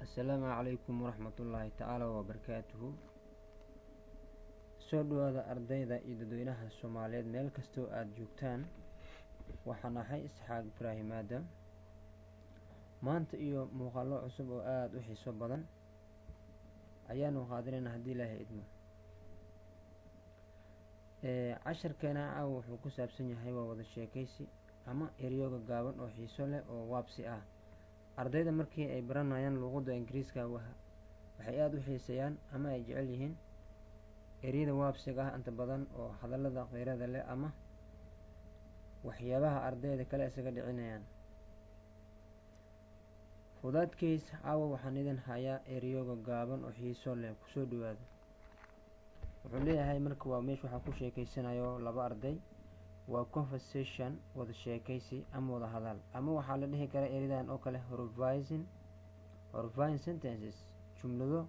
Assalaamu calaykum waraxmatullaahi tacaala wabarakaatuhu. Soo dhawaada ardayda iyo dadweynaha Soomaaliyeed meel kastoo aad joogtaan. Waxaan ahay Isxaaq Ibraahim Aadam. Maanta iyo muuqaallo cusub oo aad u xiiso badan ayaanu qaadanaynaa haddii Ilaahay idmo. Casharkeena caawa wuxuu ku saabsan yahay waa wada sheekaysi ama ereyooga gaaban oo xiiso leh oo waabsi ah. Ardayda markii ay baranayaan luqadda Ingiriiska waxay aad u xiiseeyaan ama ay jecel yihiin ereyada waabsiga ah inta badan oo hadallada qeyrada leh ama waxyaabaha ardayda kale isaga dhicinayaan. Fudaadkiis caawa waxaan idin hayaa ereyooga gaaban oo xiiso leh. Kusoo dhawaada. Wuxuu leeyahay marka waa meesha waxaa ku sheekaysanayo laba arday. Waa conversation, wada sheekaysi ama wada hadal, ama waxaa la dhihi karaa eradan oo kale horifying sentences, jumlado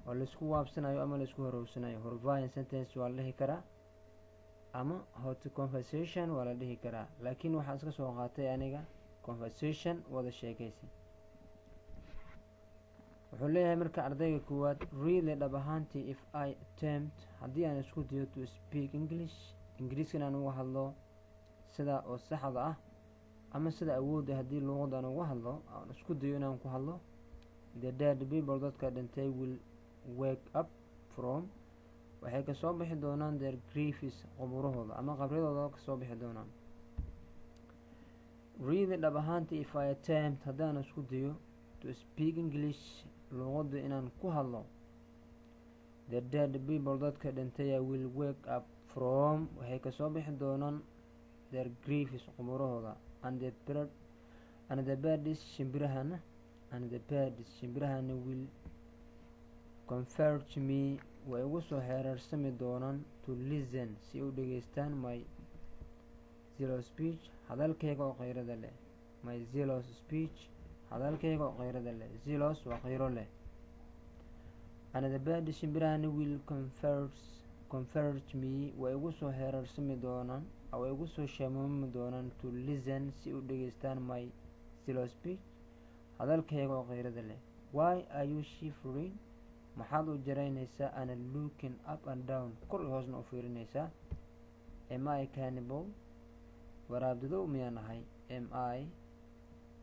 oo laisku waabsanayo ama laisku horowsanayo. Horifying sentence waa la dhihi karaa ama hot conversation waa la dhihi karaa, laakiin waxaan iska soo qaatay aniga conversation, wada sheekaysi. Wuxuu leeyahay marka ardayga koowaad, really dhab ahaantii if I attempt, haddii aan isku dayo to speak English, ingiriiska inaan uga hadlo sida oo saxda ah ama sida awoodda haddii luqadan uga hadlo aan isku dayo inaan ku hadlo, the dead people, dadka dhintay, will wake up from, waxay kasoo bixi doonaan their graves, quburahooda ama qabridooda kasoo bixi doonaan. Really dhab ahaantii if I attempt, haddaan isku dayo to speak English, luqadda inaan ku hadlo, the dead people, dadka dhintay, will wake up from, waxay kasoo bixi doonaan their graves, quburahooda, and the birds, shimbirahana will convert me, way ugu soo xeereersami doonaan to listen, si u dhageystaan my zealous speech, hadalkayga oo qeyrada leh. My zealous speech, hadalkayga oo qeyrada leh. Zealous waa qeyro leh. And the birds, shimbirahana will convert me, way ugu soo xeereersami doonaan, way ugu soo shamuumi doonaan to listen, si u dhageystaan my zealous speech, hadalkayga oo qeyrada leh. Why are you shivering, maxaad u jaraynaysaa, and looking up and down, kor iyo hoosna u fiirinaysaa? Am I cannibal, waraabdadow miyaan ahay? Am I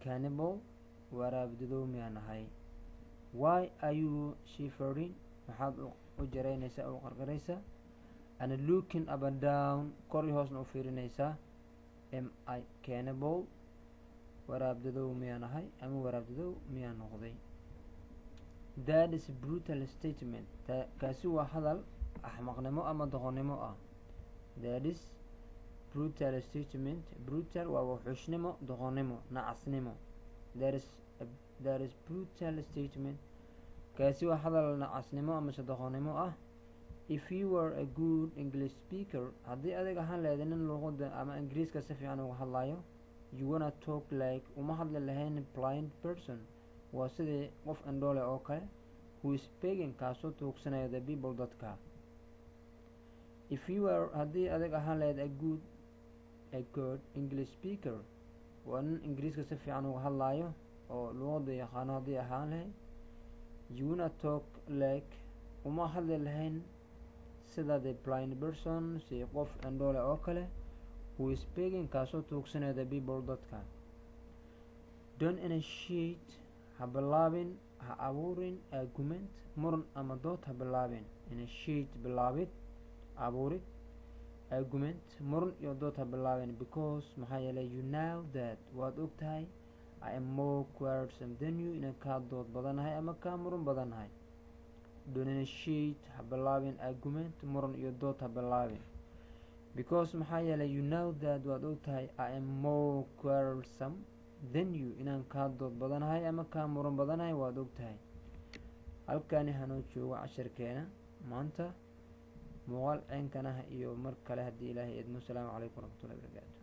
cannibal, waraabdadow miyaan ahay? Why are you shivering, maxaad u jaraynaysaa oo qarqaraysaa? And looking up and down, kor iyo hoosna u fiirinaysaa? Am I cannibal, waraabdadow miyaan ahay ama waraabdadow miyaan noqday? That is a brutal statement, kaasi waa hadal axmaqnimo ama doqonnimo ah. That is brutal statement, brutal waa wuxuushnimo, doqonnimo, nacasnimo. That is brutal statement, kaasi waa hadal nacasnimo ama doqonnimo ah. If you were a good English speaker, haddii adig ahaan lahayd nin luqadda ama ingiriiska si fiican uga hadlayo, you wanna talk like, uma hadli lahayn blind person, waa sidii qof indhoole oo kale, who is begging, kaasoo tuugsanayo the people, dadka. If you were, haddii adig ahaan lahayd a good English speaker, waa nin ingiriiska si fiican uga hadlayo oo luqadda yaqaano haddii ahaan lahayd, you wanna talk like, uma hadli lahayn sida the blind person, si qof indhoole oo kale, who is begging, kaasoo tuugsanayo the people, dadka. Don't initiate, ha bilaabin, ha abuurin argument, muran ama dood ha bilaabin. Initiate, bilaabid, abuurid, argument, muran iyo dood ha bilaabin, because maxaa yeelay you know that, waad og tahay, I am more quarrelsome than you, inaan kaa dood badanahay ama kaa muran badanahay. Don't initiate, ha bilaabin argument, muran iyo dood ha bilaabin, because maxaa yeelay you know that, waad og tahay, I am more quarrelsome than you, inaan kaa dood badanahay ama kaa muran badanahay, waad og tahay. Halkaani hanoo joogo casharkeena maanta. Muuqaal ceenkanaha iyo mar kale haddii Ilaahay idmo. Asalaamu calaykum waraxmatullaahi wabarakaatu.